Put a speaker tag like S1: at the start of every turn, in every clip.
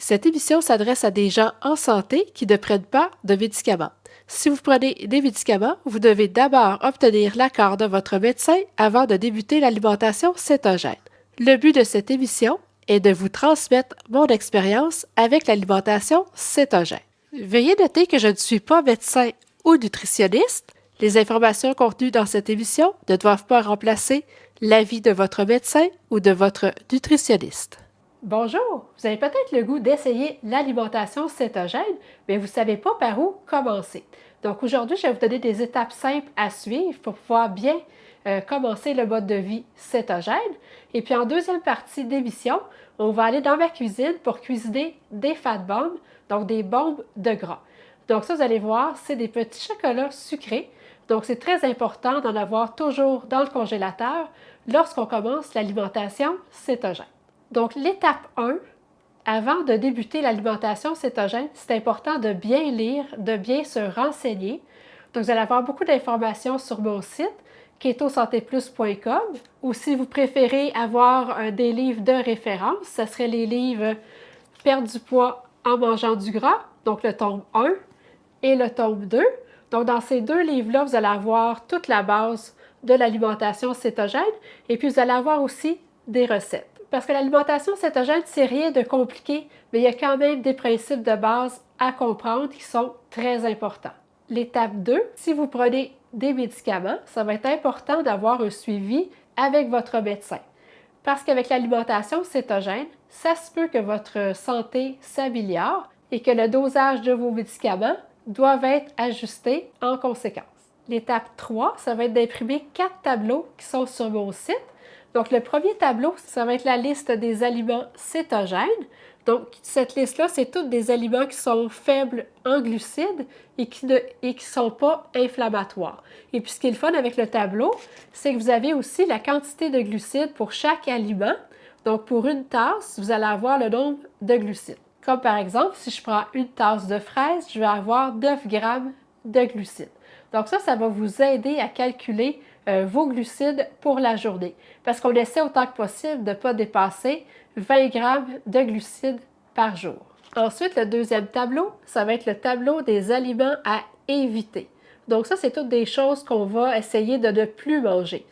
S1: Cette émission s'adresse à des gens en santé qui ne prennent pas de médicaments. Si vous prenez des médicaments, vous devez d'abord obtenir l'accord de votre médecin avant de débuter l'alimentation cétogène. Le but de cette émission est de vous transmettre mon expérience avec l'alimentation cétogène. Veuillez noter que je ne suis pas médecin ou nutritionniste. Les informations contenues dans cette émission ne doivent pas remplacer l'avis de votre médecin ou de votre nutritionniste. Bonjour, vous avez peut-être le goût d'essayer l'alimentation cétogène, mais vous ne savez pas par où commencer. Donc aujourd'hui, je vais vous donner des étapes simples à suivre pour pouvoir bien commencer le mode de vie cétogène. Et puis en deuxième partie d'émission, on va aller dans ma cuisine pour cuisiner des fat bombs, donc des bombes de gras. Donc ça, vous allez voir, c'est des petits chocolats sucrés. Donc c'est très important d'en avoir toujours dans le congélateur lorsqu'on commence l'alimentation cétogène. Donc, l'étape 1, avant de débuter l'alimentation cétogène, c'est important de bien lire, de bien se renseigner. Donc, vous allez avoir beaucoup d'informations sur mon site, ketosantéplus.com, ou si vous préférez avoir des livres de référence, ce serait les livres Perdre du poids en mangeant du gras, donc le tome 1 et le tome 2. Donc, dans ces deux livres-là, vous allez avoir toute la base de l'alimentation cétogène, et puis vous allez avoir aussi des recettes. Parce que l'alimentation cétogène, c'est rien de compliqué, mais il y a quand même des principes de base à comprendre qui sont très importants. L'étape 2, si vous prenez des médicaments, ça va être important d'avoir un suivi avec votre médecin. Parce qu'avec l'alimentation cétogène, ça se peut que votre santé s'améliore et que le dosage de vos médicaments doivent être ajustés en conséquence. L'étape 3, ça va être d'imprimer 4 tableaux qui sont sur mon site. Donc, le premier tableau, ça va être la liste des aliments cétogènes. Donc, cette liste-là, c'est tous des aliments qui sont faibles en glucides et qui ne sont pas inflammatoires. Et puis, ce qui est le fun avec le tableau, c'est que vous avez aussi la quantité de glucides pour chaque aliment. Donc, pour une tasse, vous allez avoir le nombre de glucides. Comme par exemple, si je prends une tasse de fraises, je vais avoir 9 grammes de glucides. Donc ça va vous aider à calculer vos glucides pour la journée. Parce qu'on essaie autant que possible de ne pas dépasser 20 grammes de glucides par jour. Ensuite, le deuxième tableau, ça va être le tableau des aliments à éviter. Donc ça, c'est toutes des choses qu'on va essayer de ne plus manger.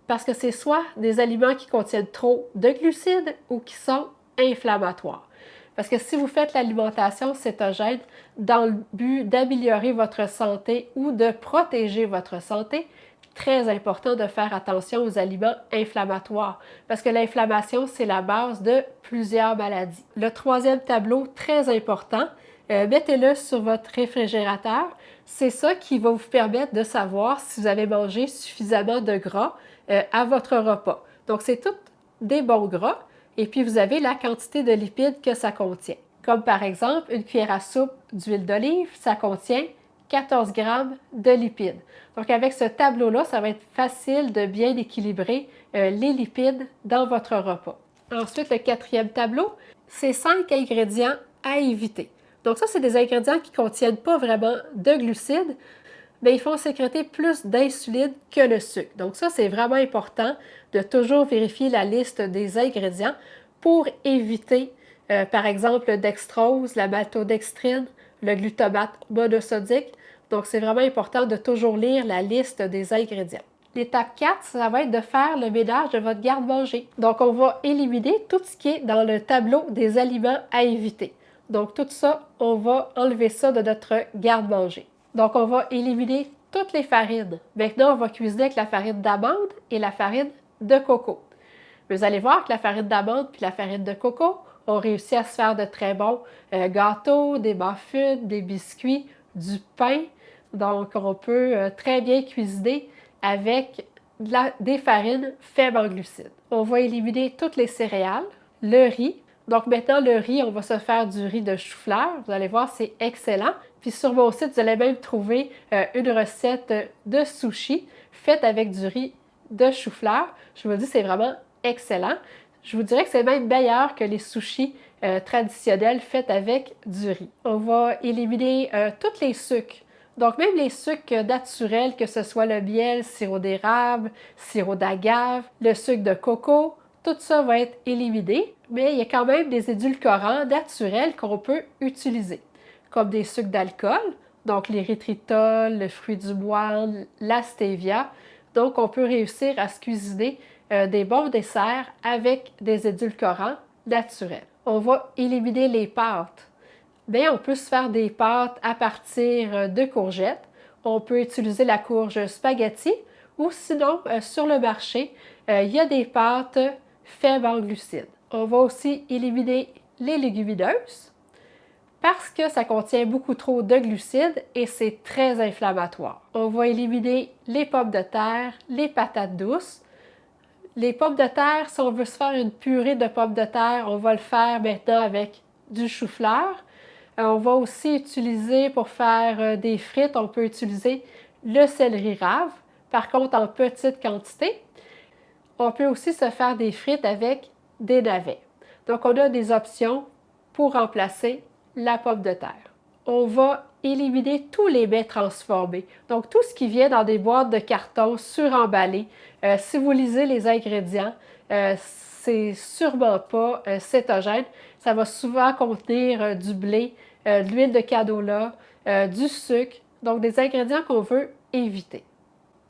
S1: Parce que c'est soit des aliments qui contiennent trop de glucides ou qui sont inflammatoires. Parce que si vous faites l'alimentation cétogène dans le but d'améliorer votre santé ou de protéger votre santé, très important de faire attention aux aliments inflammatoires parce que l'inflammation, c'est la base de plusieurs maladies. Le troisième tableau, très important, mettez-le sur votre réfrigérateur. C'est ça qui va vous permettre de savoir si vous avez mangé suffisamment de gras à votre repas. Donc, c'est tout des bons gras. Et puis, vous avez la quantité de lipides que ça contient. Comme par exemple, une cuillère à soupe d'huile d'olive, ça contient 14 grammes de lipides. Donc, avec ce tableau-là, ça va être facile de bien équilibrer les lipides dans votre repas. Ensuite, le quatrième tableau, c'est 5 ingrédients à éviter. Donc ça, c'est des ingrédients qui ne contiennent pas vraiment de glucides, mais ils font sécréter plus d'insuline que le sucre. Donc ça, c'est vraiment important de toujours vérifier la liste des ingrédients pour éviter, par exemple, le dextrose, la maltodextrine, le glutamate monosodique. Donc, c'est vraiment important de toujours lire la liste des ingrédients. L'étape 4, ça va être de faire le ménage de votre garde-manger. Donc, on va éliminer tout ce qui est dans le tableau des aliments à éviter. Donc, tout ça, on va enlever ça de notre garde-manger. Donc, on va éliminer toutes les farines. Maintenant, on va cuisiner avec la farine d'amande et la farine de coco. Vous allez voir que la farine d'amande puis la farine de coco ont réussi à se faire de très bons gâteaux, des muffins, des biscuits, du pain. Donc, on peut très bien cuisiner avec des farines faibles en glucides. On va éliminer toutes les céréales, le riz. Donc maintenant, le riz, on va se faire du riz de chou-fleur. Vous allez voir, c'est excellent. Puis sur mon site, vous allez même trouver une recette de sushi faite avec du riz de chou-fleur. Je vous dis, c'est vraiment excellent. Je vous dirais que c'est même meilleur que les sushis traditionnels faits avec du riz. On va éliminer tous les sucres. Donc, même les sucres naturels, que ce soit le miel, sirop d'érable, sirop d'agave, le sucre de coco, tout ça va être éliminé, mais il y a quand même des édulcorants naturels qu'on peut utiliser, comme des sucres d'alcool, donc l'érythritol, le fruit du moine, la stevia. Donc, on peut réussir à se cuisiner des bons desserts avec des édulcorants naturels. On va éliminer les pâtes. Bien, on peut se faire des pâtes à partir de courgettes. On peut utiliser la courge spaghetti ou sinon, sur le marché, il y a des pâtes faibles en glucides. On va aussi éliminer les légumineuses parce que ça contient beaucoup trop de glucides et c'est très inflammatoire. On va éliminer les pommes de terre, les patates douces. Les pommes de terre, si on veut se faire une purée de pommes de terre, on va le faire maintenant avec du chou-fleur. On va aussi utiliser, pour faire des frites, on peut utiliser le céleri rave, par contre en petite quantité. On peut aussi se faire des frites avec des navets. Donc, on a des options pour remplacer la pomme de terre. On va éliminer tous les mets transformés. Donc, tout ce qui vient dans des boîtes de carton suremballées. Si vous lisez les ingrédients, c'est sûrement pas cétogène. Ça va souvent contenir du blé, de l'huile de canola, du sucre. Donc, des ingrédients qu'on veut éviter.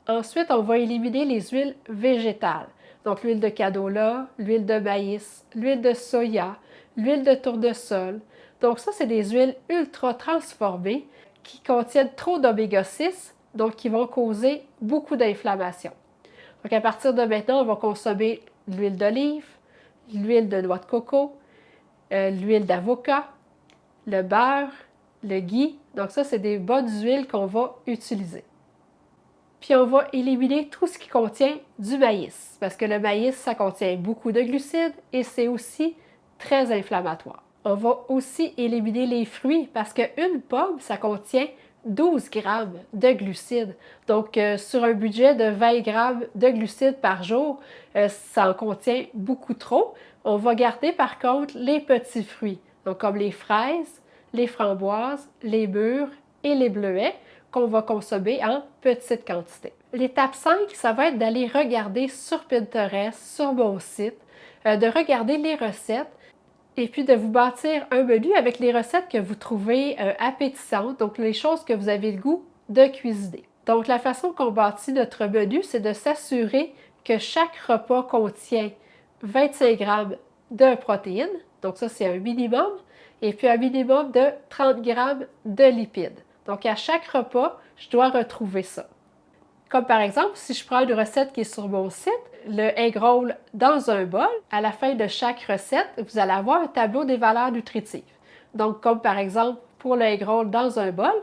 S1: Ensuite, on va éliminer les huiles végétales. Donc, l'huile de canola, l'huile de maïs, l'huile de soya, l'huile de tournesol. Donc, ça, c'est des huiles ultra transformées qui contiennent trop d'oméga 6, donc qui vont causer beaucoup d'inflammation. Donc, à partir de maintenant, on va consommer l'huile d'olive, l'huile de noix de coco, l'huile d'avocat, le beurre, le ghee. Donc, ça, c'est des bonnes huiles qu'on va utiliser. Puis on va éliminer tout ce qui contient du maïs, parce que le maïs, ça contient beaucoup de glucides et c'est aussi très inflammatoire. On va aussi éliminer les fruits, parce qu'une pomme, ça contient 12 grammes de glucides. Donc, sur un budget de 20 grammes de glucides par jour, ça en contient beaucoup trop. On va garder par contre les petits fruits, donc comme les fraises, les framboises, les mûres et les bleuets, qu'on va consommer en petite quantité. L'étape 5, ça va être d'aller regarder sur Pinterest, sur mon site, de regarder les recettes et puis de vous bâtir un menu avec les recettes que vous trouvez appétissantes, donc les choses que vous avez le goût de cuisiner. Donc la façon qu'on bâtit notre menu, c'est de s'assurer que chaque repas contient 25 grammes de protéines, donc ça c'est un minimum, et puis un minimum de 30 grammes de lipides. Donc, à chaque repas, je dois retrouver ça. Comme par exemple, si je prends une recette qui est sur mon site, le egg roll dans un bol, à la fin de chaque recette, vous allez avoir un tableau des valeurs nutritives. Donc, comme par exemple, pour le egg roll dans un bol,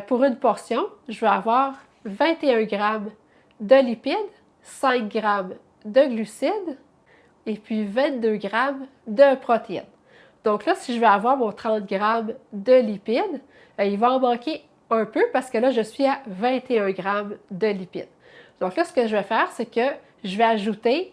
S1: pour une portion, je vais avoir 21 grammes de lipides, 5 grammes de glucides et puis 22 grammes de protéines. Donc là, si je vais avoir mon 30 grammes de lipides, il va en manquer un peu parce que là, je suis à 21 grammes de lipides. Donc là, ce que je vais faire, c'est que je vais ajouter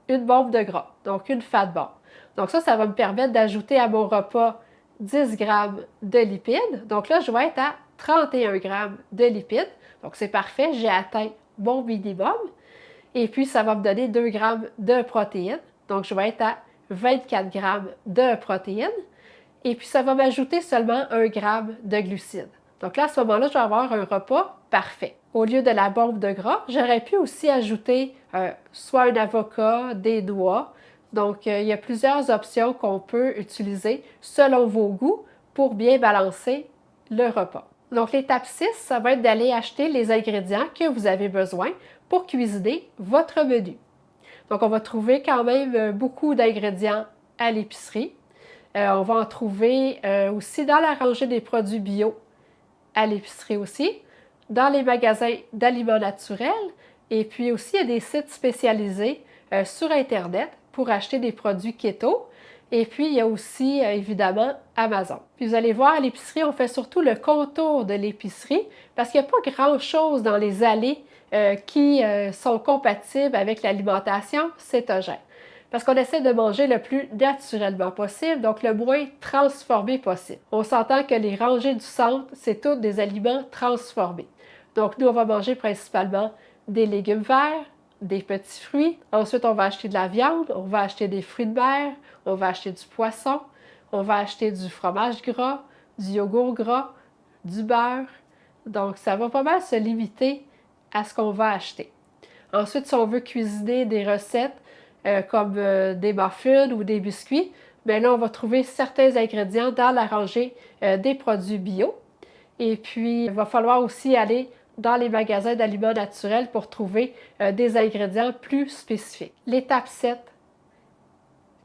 S1: une bombe de gras, donc une fat bomb. Donc ça va me permettre d'ajouter à mon repas 10 grammes de lipides. Donc là, je vais être à 31 grammes de lipides. Donc c'est parfait, j'ai atteint mon minimum. Et puis, ça va me donner 2 grammes de protéines. Donc je vais être à 24 grammes de protéines. Et puis, ça va m'ajouter seulement 1 gramme de glucides. Donc là, à ce moment-là, je vais avoir un repas parfait. Au lieu de la bombe de gras, j'aurais pu aussi ajouter soit un avocat, des noix. Donc, il y a plusieurs options qu'on peut utiliser selon vos goûts pour bien balancer le repas. Donc, l'étape 6, ça va être d'aller acheter les ingrédients que vous avez besoin pour cuisiner votre menu. Donc, on va trouver quand même beaucoup d'ingrédients à l'épicerie. On va en trouver aussi dans la rangée des produits bio à l'épicerie aussi, dans les magasins d'aliments naturels, et puis aussi il y a des sites spécialisés sur Internet pour acheter des produits keto. Et puis, il y a aussi, évidemment, Amazon. Puis vous allez voir, à l'épicerie, on fait surtout le contour de l'épicerie parce qu'il n'y a pas grand-chose dans les allées qui sont compatibles avec l'alimentation cétogène. Parce qu'on essaie de manger le plus naturellement possible, donc le moins transformé possible. On s'entend que les rangées du centre, c'est tous des aliments transformés. Donc, nous, on va manger principalement des légumes verts, des petits fruits. Ensuite, on va acheter de la viande, on va acheter des fruits de mer, on va acheter du poisson, on va acheter du fromage gras, du yogourt gras, du beurre. Donc, ça va pas mal se limiter à ce qu'on va acheter. Ensuite, si on veut cuisiner des recettes comme des muffins ou des biscuits, bien là, on va trouver certains ingrédients dans la rangée des produits bio. Et puis, il va falloir aussi aller dans les magasins d'aliments naturels pour trouver des ingrédients plus spécifiques. L'étape 7,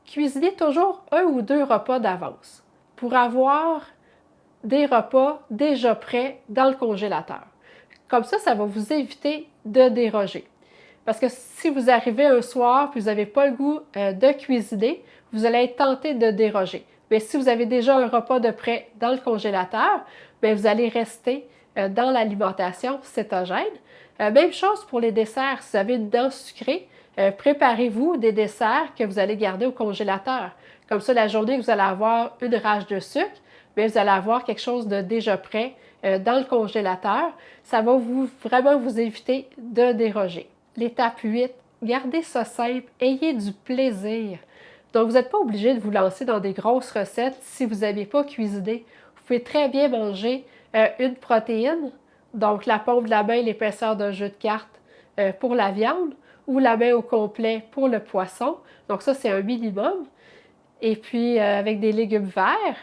S1: cuisinez toujours 1 ou 2 repas d'avance pour avoir des repas déjà prêts dans le congélateur. Comme ça va vous éviter de déroger. Parce que si vous arrivez un soir et vous n'avez pas le goût de cuisiner, vous allez être tenté de déroger. Mais si vous avez déjà un repas de prêt dans le congélateur, bien, vous allez rester dans l'alimentation cétogène. Même chose pour les desserts. Si vous avez une dent sucrée, préparez-vous des desserts que vous allez garder au congélateur. Comme ça, la journée que vous allez avoir une rage de sucre, bien, vous allez avoir quelque chose de déjà prêt dans le congélateur. Ça va vraiment vous éviter de déroger. L'étape 8, gardez ça simple, ayez du plaisir. Donc, vous n'êtes pas obligé de vous lancer dans des grosses recettes si vous n'avez pas cuisiné. Vous pouvez très bien manger une protéine, donc la paume de la main, l'épaisseur d'un jeu de cartes pour la viande, ou la main au complet pour le poisson. Donc ça, c'est un minimum. Et puis, avec des légumes verts,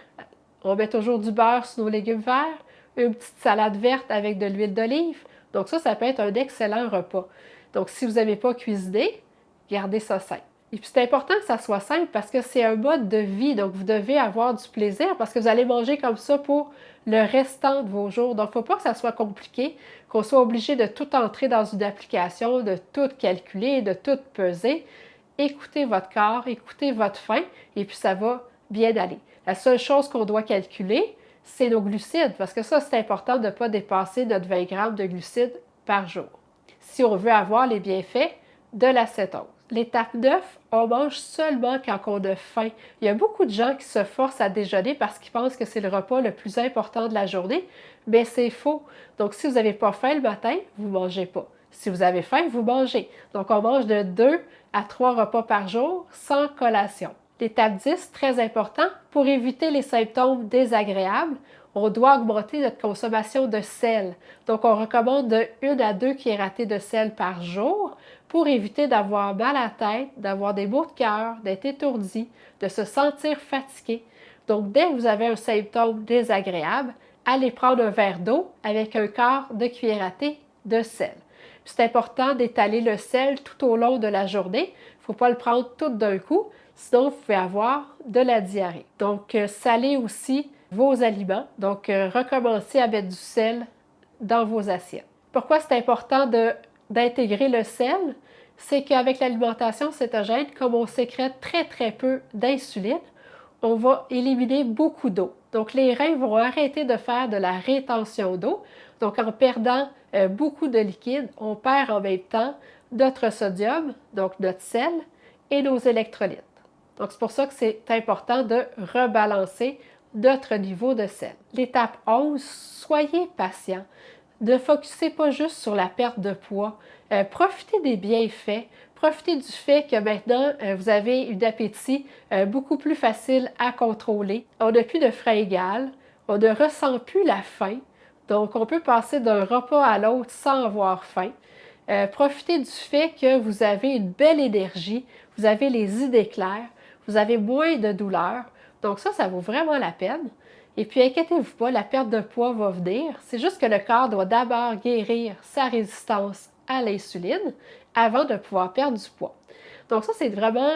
S1: on met toujours du beurre sur nos légumes verts, une petite salade verte avec de l'huile d'olive. Donc ça peut être un excellent repas. Donc, si vous n'avez pas cuisiné, gardez ça simple. Et puis, c'est important que ça soit simple parce que c'est un mode de vie. Donc, vous devez avoir du plaisir parce que vous allez manger comme ça pour le restant de vos jours. Donc, il ne faut pas que ça soit compliqué, qu'on soit obligé de tout entrer dans une application, de tout calculer, de tout peser. Écoutez votre corps, écoutez votre faim et puis ça va bien aller. La seule chose qu'on doit calculer, c'est nos glucides parce que ça, c'est important de ne pas dépasser notre 20 grammes de glucides par jour si on veut avoir les bienfaits de la cétose. L'étape 9, on mange seulement quand on a faim. Il y a beaucoup de gens qui se forcent à déjeuner parce qu'ils pensent que c'est le repas le plus important de la journée, mais c'est faux. Donc, si vous n'avez pas faim le matin, vous ne mangez pas. Si vous avez faim, vous mangez. Donc, on mange de 2 à 3 repas par jour sans collation. L'étape 10, très important, pour éviter les symptômes désagréables, on doit augmenter notre consommation de sel. Donc, on recommande de 1 à 2 cuillerées de sel par jour pour éviter d'avoir mal à la tête, d'avoir des maux de cœur, d'être étourdi, de se sentir fatigué. Donc, dès que vous avez un symptôme désagréable, allez prendre un verre d'eau avec un quart de cuillerée de sel. C'est important d'étaler le sel tout au long de la journée. Il ne faut pas le prendre tout d'un coup, sinon vous pouvez avoir de la diarrhée. Donc, salez aussi vos aliments. Donc, recommencez à mettre du sel dans vos assiettes. Pourquoi c'est important d'intégrer le sel? C'est qu'avec l'alimentation cétogène, comme on sécrète très peu d'insuline, on va éliminer beaucoup d'eau. Donc, les reins vont arrêter de faire de la rétention d'eau. Donc, en perdant beaucoup de liquide, on perd en même temps notre sodium, donc notre sel, et nos électrolytes. Donc, c'est pour ça que c'est important de rebalancer notre niveau de sel. L'étape 11, soyez patient. Ne focussez pas juste sur la perte de poids. Profitez des bienfaits. Profitez du fait que maintenant, vous avez un appétit beaucoup plus facile à contrôler. On n'a plus de fringales. On ne ressent plus la faim. Donc, on peut passer d'un repas à l'autre sans avoir faim. Profitez du fait que vous avez une belle énergie. Vous avez les idées claires. Vous avez moins de douleur. Donc ça vaut vraiment la peine. Et puis, inquiétez-vous pas, la perte de poids va venir. C'est juste que le corps doit d'abord guérir sa résistance à l'insuline avant de pouvoir perdre du poids. Donc ça, c'est vraiment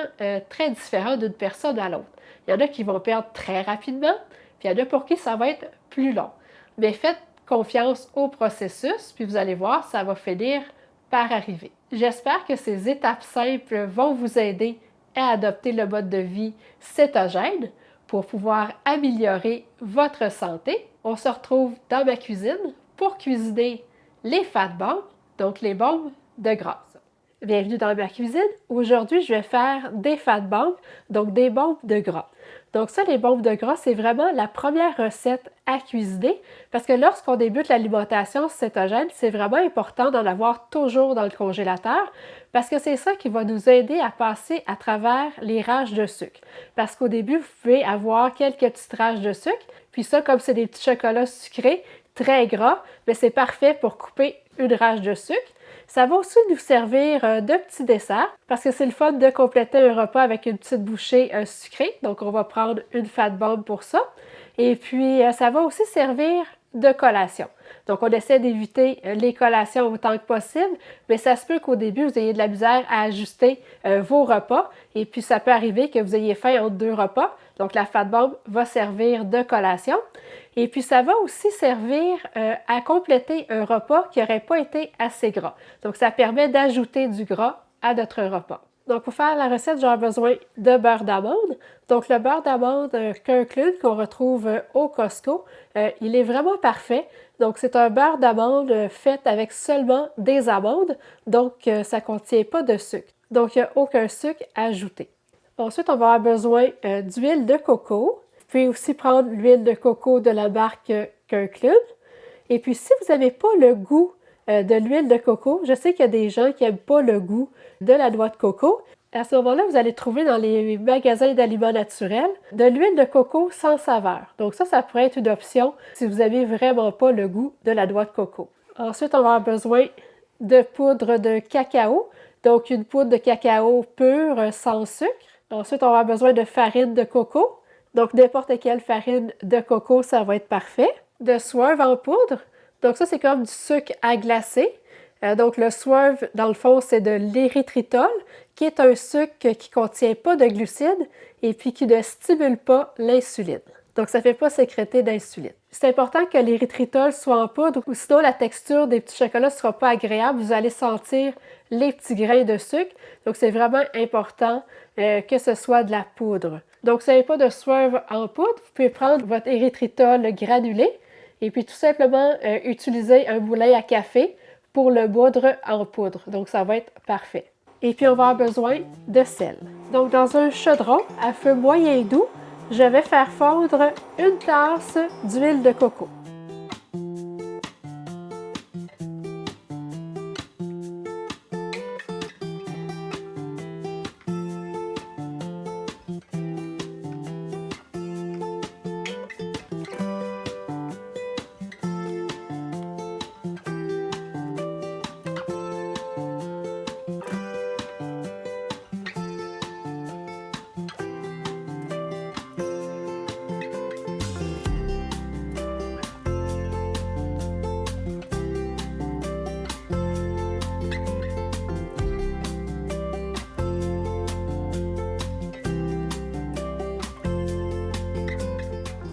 S1: très différent d'une personne à l'autre. Il y en a qui vont perdre très rapidement, puis il y en a pour qui ça va être plus long. Mais faites confiance au processus, puis vous allez voir, ça va finir par arriver. J'espère que ces étapes simples vont vous aider à adopter le mode de vie cétogène pour pouvoir améliorer votre santé. On se retrouve dans ma cuisine pour cuisiner les fat bombs, donc les bombes de graisse. Bienvenue dans ma cuisine. Aujourd'hui, je vais faire des fat bombs, donc des bombes de gras. Donc ça, les bombes de gras, c'est vraiment la première recette à cuisiner parce que lorsqu'on débute l'alimentation cétogène, c'est vraiment important d'en avoir toujours dans le congélateur parce que c'est ça qui va nous aider à passer à travers les rages de sucre. Parce qu'au début, vous pouvez avoir quelques petites rages de sucre, puis ça, comme c'est des petits chocolats sucrés, très gras, mais c'est parfait pour couper une rage de sucre. Ça va aussi nous servir de petit dessert parce que c'est le fun de compléter un repas avec une petite bouchée sucrée. Donc, on va prendre une fat bomb pour ça. Et puis, ça va aussi servir de collation. Donc, on essaie d'éviter les collations autant que possible, mais ça se peut qu'au début, vous ayez de la misère à ajuster vos repas. Et puis, ça peut arriver que vous ayez faim entre deux repas. Donc, la fat bomb va servir de collation. Et puis, ça va aussi servir à compléter un repas qui n'aurait pas été assez gras. Donc, ça permet d'ajouter du gras à notre repas. Donc, pour faire la recette, j'aurai besoin de beurre d'amande. Donc, le beurre d'amande Kirkland qu'on retrouve au Costco, il est vraiment parfait. Donc, c'est un beurre d'amande fait avec seulement des amandes. Donc, ça ne contient pas de sucre. Donc, il n'y a aucun sucre ajouté. Ensuite, on va avoir besoin d'huile de coco. Vous pouvez aussi prendre l'huile de coco de la marque Kirkland. Et puis, si vous n'avez pas le goût de l'huile de coco, je sais qu'il y a des gens qui n'aiment pas le goût de la noix de coco. À ce moment-là, vous allez trouver dans les magasins d'aliments naturels de l'huile de coco sans saveur. Donc ça pourrait être une option si vous n'avez vraiment pas le goût de la noix de coco. Ensuite, on va avoir besoin de poudre de cacao. Donc, une poudre de cacao pure sans sucre. Ensuite, on va avoir besoin de farine de coco. Donc, n'importe quelle farine de coco, ça va être parfait. De Swerve en poudre. Donc, ça, c'est comme du sucre à glacer. Donc, le Swerve, dans le fond, c'est de l'érythritol, qui est un sucre qui ne contient pas de glucides et puis qui ne stimule pas l'insuline. Donc, ça ne fait pas sécréter d'insuline. C'est important que l'érythritol soit en poudre ou sinon la texture des petits chocolats ne sera pas agréable. Vous allez sentir les petits grains de sucre. Donc, c'est vraiment important que ce soit de la poudre. Donc, si vous n'avez pas de Swerve en poudre, vous pouvez prendre votre érythritol granulé et puis tout simplement utiliser un moulin à café pour le moudre en poudre. Donc, ça va être parfait. Et puis, on va avoir besoin de sel. Donc, dans un chaudron à feu moyen doux, je vais faire fondre une tasse d'huile de coco.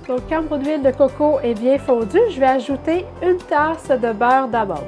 S1: Donc, quand mon huile de coco est bien fondue, je vais ajouter une tasse de beurre d'amande.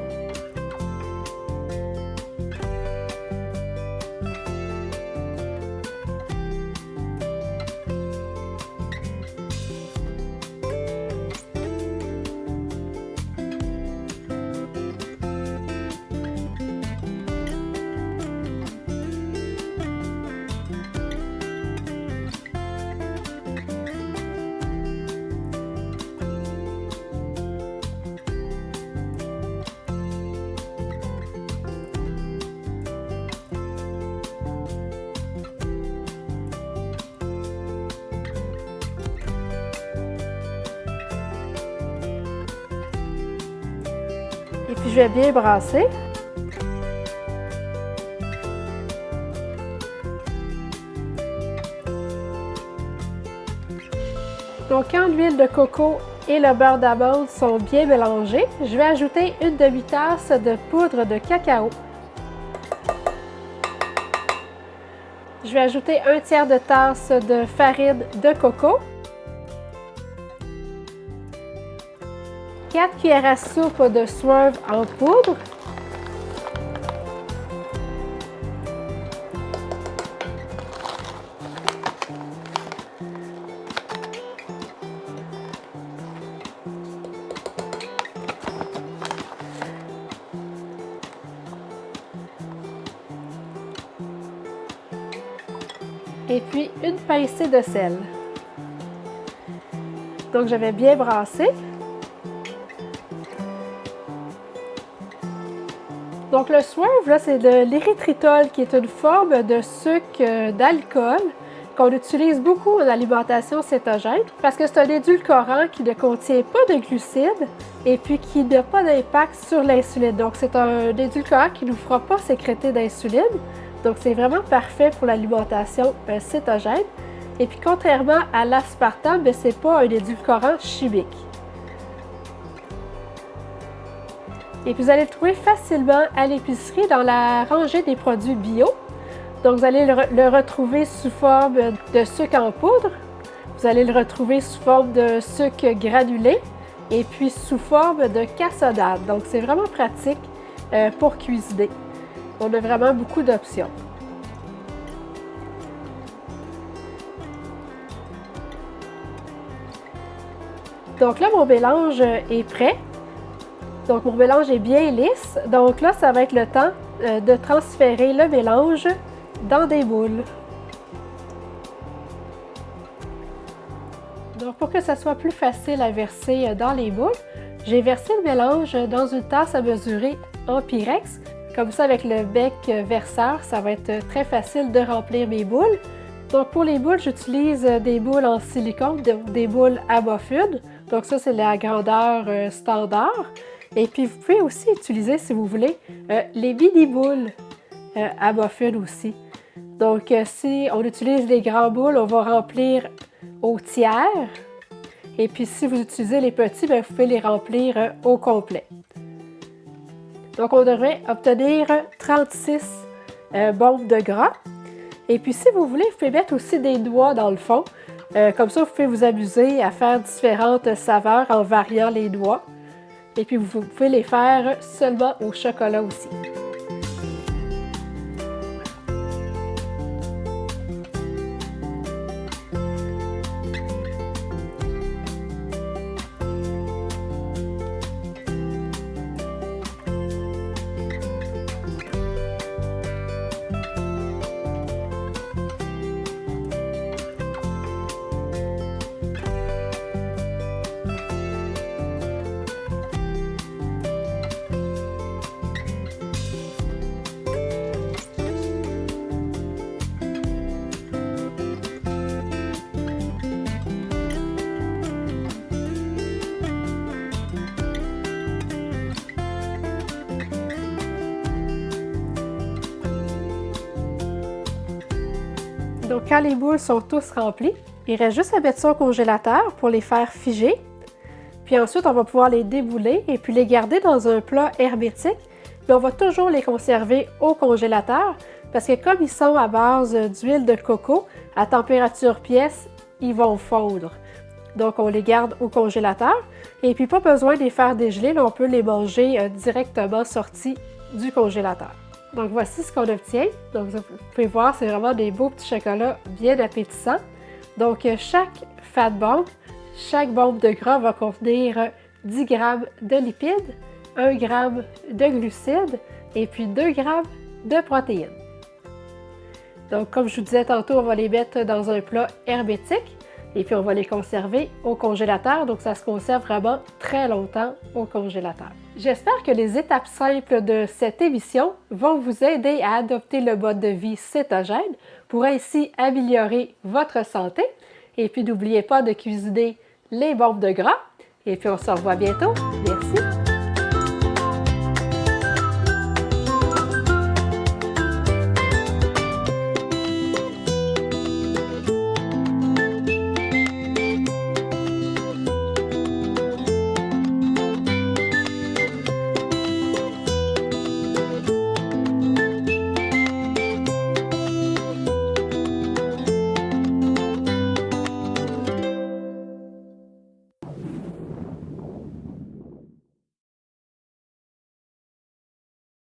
S1: Et puis, je vais bien brasser. Donc, quand l'huile de coco et le beurre d'amande sont bien mélangés, je vais ajouter une demi-tasse de poudre de cacao. Je vais ajouter un tiers de tasse de farine de coco. 4 cuillères à soupe de Swerve en poudre. et puis une pincée de sel. Donc, je vais bien brasser. Donc, le Swerve, là, c'est de l'érythritol, qui est une forme de sucre d'alcool qu'on utilise beaucoup en alimentation cétogène parce que c'est un édulcorant qui ne contient pas de glucides et puis qui n'a pas d'impact sur l'insuline. Donc, c'est un édulcorant qui ne nous fera pas sécréter d'insuline. Donc, c'est vraiment parfait pour l'alimentation cétogène. Et puis, contrairement à l'aspartame, ce n'est pas un édulcorant chimique. Et puis, vous allez le trouver facilement à l'épicerie dans la rangée des produits bio. Donc, vous allez le retrouver sous forme de sucre en poudre. Vous allez le retrouver sous forme de sucre granulé et puis sous forme de cassonade. Donc, c'est vraiment pratique pour cuisiner. On a vraiment beaucoup d'options. Donc là, mon mélange est prêt. Donc, mon mélange est bien lisse. Donc là, ça va être le temps de transférer le mélange dans des boules. Donc, pour que ça soit plus facile à verser dans les boules, j'ai versé le mélange dans une tasse à mesurer en Pyrex. Comme ça, avec le bec verseur, ça va être très facile de remplir mes boules. Donc, pour les boules, j'utilise des boules en silicone, des boules à muffins. Donc, ça, c'est la grandeur standard. Et puis, vous pouvez aussi utiliser, si vous voulez, les mini-boules à muffins aussi. Donc, si on utilise les grands boules, on va remplir au tiers. Et puis, si vous utilisez les petits, bien, vous pouvez les remplir au complet. Donc, on devrait obtenir 36 bombes de gras. Et puis, si vous voulez, vous pouvez mettre aussi des noix dans le fond. Comme ça, vous pouvez vous amuser à faire différentes saveurs en variant les noix. Et puis, vous pouvez les faire seulement au chocolat aussi. Donc, quand les boules sont tous remplies, il reste juste à mettre ça au congélateur pour les faire figer. Puis ensuite, on va pouvoir les débouler et puis les garder dans un plat hermétique. Mais on va toujours les conserver au congélateur parce que comme ils sont à base d'huile de coco, à température pièce, ils vont fondre. Donc, on les garde au congélateur. Et puis, pas besoin de les faire dégeler, là, on peut les manger directement sortis du congélateur. Donc, voici ce qu'on obtient. Donc, vous pouvez voir, c'est vraiment des beaux petits chocolats bien appétissants. Donc, chaque fat bomb, chaque bombe de gras va contenir 10 g de lipides, 1 g de glucides et puis 2 g de protéines. Donc, comme je vous disais tantôt, on va les mettre dans un plat hermétique et puis on va les conserver au congélateur. Donc, ça se conserve vraiment très longtemps au congélateur. J'espère que les étapes simples de cette émission vont vous aider à adopter le mode de vie cétogène pour ainsi améliorer votre santé. Et puis, n'oubliez pas de cuisiner les bombes de gras. Et puis, on se revoit bientôt. Merci!